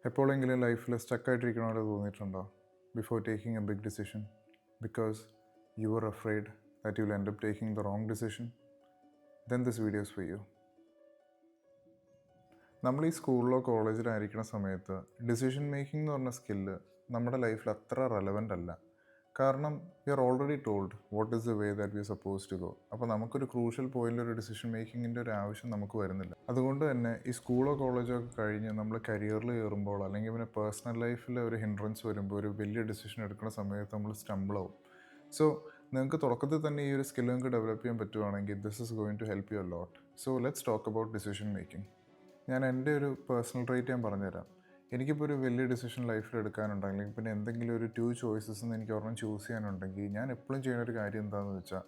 എപ്പോഴെങ്കിലും ലൈഫിൽ സ്റ്റക്കായിട്ടിരിക്കണ പോലെ തോന്നിയിട്ടുണ്ടോ before taking a big decision because you are afraid that you will end up taking the wrong decision then this videos for you. നമ്മൾ ഈ സ്കൂളിലോ കോളേജിലോ ആയിരിക്കുന്ന സമയത്ത് ഡിസിഷൻ മേക്കിംഗ് എന്ന് പറഞ്ഞ സ്കില്ല് നമ്മുടെ ലൈഫിൽ അത്ര റെലവൻ്റ് അല്ല. കാരണം we are already told what is the way that we are suppose to go. അപ്പോൾ നമുക്കൊരു ക്രൂഷ്യൽ പോയിൻ്റിൽ ഒരു ഡിസിഷൻ മേക്കിങ്ങിൻ്റെ ഒരു ആവശ്യം നമുക്ക് വരുന്നില്ല. അതുകൊണ്ട് തന്നെ ഈ സ്കൂളോ കോളേജോ ഒക്കെ കഴിഞ്ഞ് നമ്മൾ കരിയറിൽ കയറുമ്പോൾ അല്ലെങ്കിൽ പിന്നെ പേഴ്സണൽ ലൈഫിൽ ഒരു ഹിൻഡ്രൻസ് വരുമ്പോൾ ഒരു വലിയ ഡിസിഷൻ എടുക്കുന്ന സമയത്ത് നമ്മൾ സ്റ്റംബിൾ ആവും. സോ നിങ്ങൾക്ക് തുടക്കത്തിൽ തന്നെ ഈ ഒരു സ്കിൽ നിങ്ങൾക്ക് ഡെവലപ്പ് ചെയ്യാൻ പറ്റുവാണെങ്കിൽ this is going to help you a lot. So let's talk about decision making. ഞാൻ എൻ്റെ ഒരു പേഴ്സണൽ ട്രേറ്റ് ഞാൻ പറഞ്ഞുതരാം. എനിക്കിപ്പോൾ ഒരു വലിയ ഡിസിഷൻ ലൈഫിൽ എടുക്കാനുണ്ടെങ്കിൽ പിന്നെ എന്തെങ്കിലും ഒരു 2 ചോയ്സസ് എനിക്ക് ഒരെണ്ണം ചൂസ് ചെയ്യാനുണ്ടെങ്കിൽ ഞാൻ എപ്പോഴും ചെയ്യുന്ന ഒരു കാര്യം എന്താണെന്ന് വെച്ചാൽ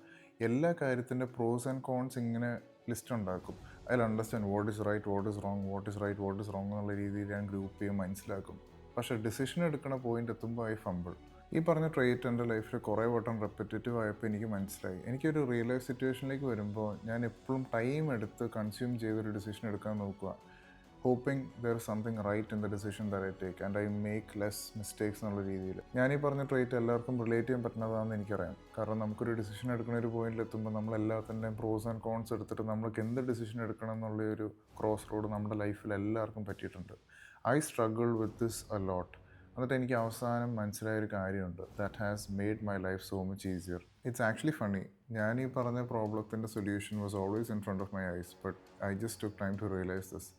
എല്ലാ കാര്യത്തിൻ്റെ പ്രോസ് ആൻഡ് കോൺസ് ഇങ്ങനെ ലിസ്റ്റ് ഉണ്ടാക്കും. അതിൽ understand what is right, what is wrong, what is right, what is wrong എന്നുള്ള രീതിയിൽ ഞാൻ ഗ്രൂപ്പ് ചെയ്യും, മനസ്സിലാക്കും. പക്ഷേ ഡിസിഷൻ എടുക്കുന്ന പോയിൻ്റ് എത്തുമ്പോൾ ഐ ഫംബിൾ. ഈ പറഞ്ഞ ട്രേറ്റ് എൻ്റെ ലൈഫിൽ കുറേ വട്ടം റെപ്പറ്റേറ്റീവ് ആയപ്പോൾ എനിക്ക് മനസ്സിലായി. എനിക്കൊരു റിയൽ ലൈഫ് സിറ്റുവേഷനിലേക്ക് വരുമ്പോൾ ഞാൻ എപ്പോഴും ടൈം എടുത്ത് കൺസ്യൂം ചെയ്തൊരു ഡിസിഷൻ എടുക്കാൻ നോക്കുക, hoping there is something right in the decision that I take and I make less mistakes എന്നുള്ള രീതിയിൽ. ഞാനീ പറഞ്ഞ ട്രേറ്റ് എല്ലാവർക്കും റിലേറ്റ് ചെയ്യാൻ പറ്റുന്നതാണെന്ന് എനിക്കറിയാം. കാരണം നമുക്കൊരു ഡിസിഷൻ എടുക്കുന്ന ഒരു പോയിന്റിലെത്തുമ്പോൾ നമ്മളെല്ലാത്തിൻ്റെയും പ്രോസ് ആൻഡ് കോൺസ് എടുത്തിട്ട് നമ്മൾക്ക് എന്ത് ഡിസിഷൻ എടുക്കണം എന്നുള്ള ഒരു ക്രോസ് റോഡ് നമ്മുടെ ലൈഫിൽ എല്ലാവർക്കും പറ്റിയിട്ടുണ്ട്. I struggle with this a lot. എന്നിട്ട് എനിക്ക് അവസാനം മനസ്സിലായൊരു കാര്യമുണ്ട്, that has made my life so much easier. It's actually funny. ഞാനീ പറഞ്ഞ പ്രോബ്ലത്തിൻ്റെ solution was always in front of my eyes, but I just took time to realise this.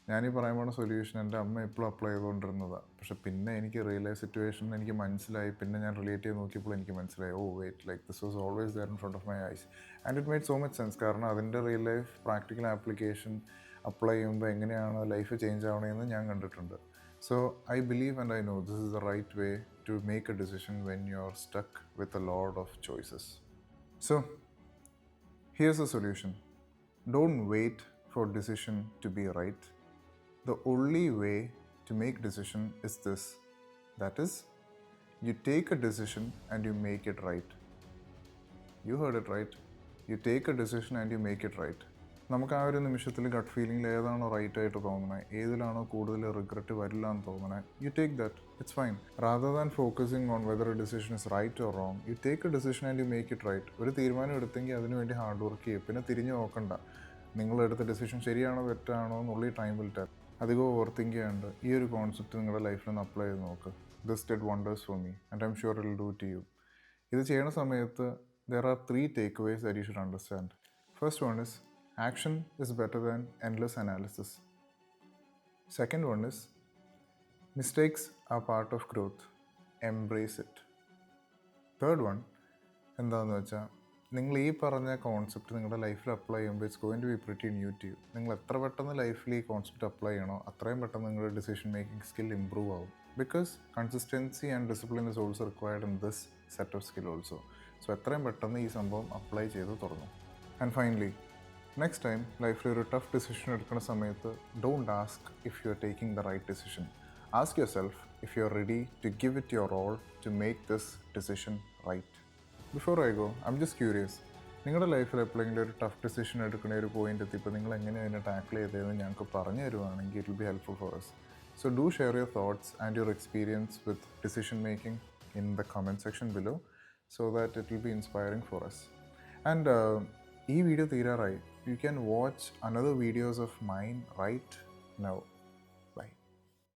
ഞാനീ പറയാൻ പോകുന്ന സൊല്യൂഷൻ എൻ്റെ അമ്മ എപ്പോഴും അപ്ലൈ ചെയ്തുകൊണ്ടിരുന്നതാണ്. പക്ഷേ പിന്നെ എനിക്ക് റിയൽ ലൈഫ് സിറ്റുവേഷൻ എനിക്ക് മനസ്സിലായി. പിന്നെ ഞാൻ റിലേറ്റ് ചെയ്ത് നോക്കിയപ്പോൾ എനിക്ക് മനസ്സിലായി, oh wait, like this was always there in front of my eyes and it made so much sense. കാരണം അതിൻ്റെ real life practical application apply ചെയ്യുമ്പോൾ എങ്ങനെയാണ് ലൈഫ് ചേഞ്ച് ആവണമെന്ന് ഞാൻ കണ്ടിട്ടുണ്ട്. So I believe and I know this is the right way to make a decision when you are stuck with a lot of choices. So here's a solution. Don't wait for decision to B right. The only way to make decision is this. That is, you take a decision and you make it right. You heard it right. You take a decision and you make it right. നമുക്ക് ആ ഒരു നിമിഷത്തിൽ gut ഫീലിംഗിൽ ഏതാണോ right ആയിട്ട് തോന്നുന്നത്, ഏതിലാണോ കൂടുതൽ regret വരില്ല എന്ന് തോന്നുന്നത്, you take that. It's fine. Rather than focusing on whether a decision is right or wrong, you take a decision and you make it right. ഒരു തീരുമാനം എടുത്തെങ്കിൽ അതിനുവേണ്ടി ഹാർഡ് വർക്ക് ചെയ്യും. പിന്നെ തിരിഞ്ഞു നോക്കണ്ട, നിങ്ങളെടുത്ത ഡിസിഷൻ ശരിയാണോ തെറ്റാണോ എന്നുള്ള ടൈം വിൽ ടെൽ. അധികം ഓവർ തിങ്ക് ചെയ്യാണ്ട് ഈ ഒരു കോൺസെപ്റ്റ് നിങ്ങളുടെ ലൈഫിൽ ഒന്ന് അപ്ലൈ ചെയ്ത് നോക്ക്. This did wonders for me and I'm sure it will do to you. ഇത് ചെയ്യുന്ന സമയത്ത് there are 3 takeaways that you should understand. First one is action is better than endless analysis. Second one is mistakes are part of growth. Embrace it. Third one എന്താണെന്ന് വെച്ചാൽ നിങ്ങൾ ഈ പറഞ്ഞ concept നിങ്ങളുടെ ലൈഫിൽ അപ്ലൈ ചെയ്യുമ്പോൾ it's going to be pretty new to you. നിങ്ങൾ എത്ര പെട്ടെന്ന് ലൈഫിൽ ഈ കോൺസെപ്റ്റ് അപ്ലൈ ചെയ്യണോ അത്രയും പെട്ടെന്ന് നിങ്ങളുടെ ഡിസിഷൻ മേക്കിംഗ് സ്കിൽ ഇമ്പ്രൂവ് ആവും. Because consistency and discipline is also required in this set of skill also. So എത്രയും പെട്ടെന്ന് ഈ സംഭവം അപ്ലൈ ചെയ്ത് തുടങ്ങും. ആൻഡ് ഫൈനലി, നെക്സ്റ്റ് ടൈം ലൈഫിൽ ഒരു ടഫ് ഡിസിഷൻ എടുക്കുന്ന സമയത്ത് don't ask if you are taking the right decision. Ask yourself if you are ready to give it your all to make this decision right. Before I go, I'm just curious, നിങ്ങളുടെ ലൈഫിൽ എപ്പോഴെങ്കിലും ഒരു tough decision എടുക്കുന്ന ഒരു point എത്തിയപ്പോൾ നിങ്ങൾ എങ്ങനെ അതിനെ ടാക്കിൾ ചെയ്തതെന്ന് ഞങ്ങൾക്ക് പറഞ്ഞു തരുവാണെങ്കിൽ it will be helpful for us. So do share your thoughts and your experience with decision making in the comment section below so that it will be inspiring for us. And ഈ video തീരാറായി. You can watch another videos of mine right now.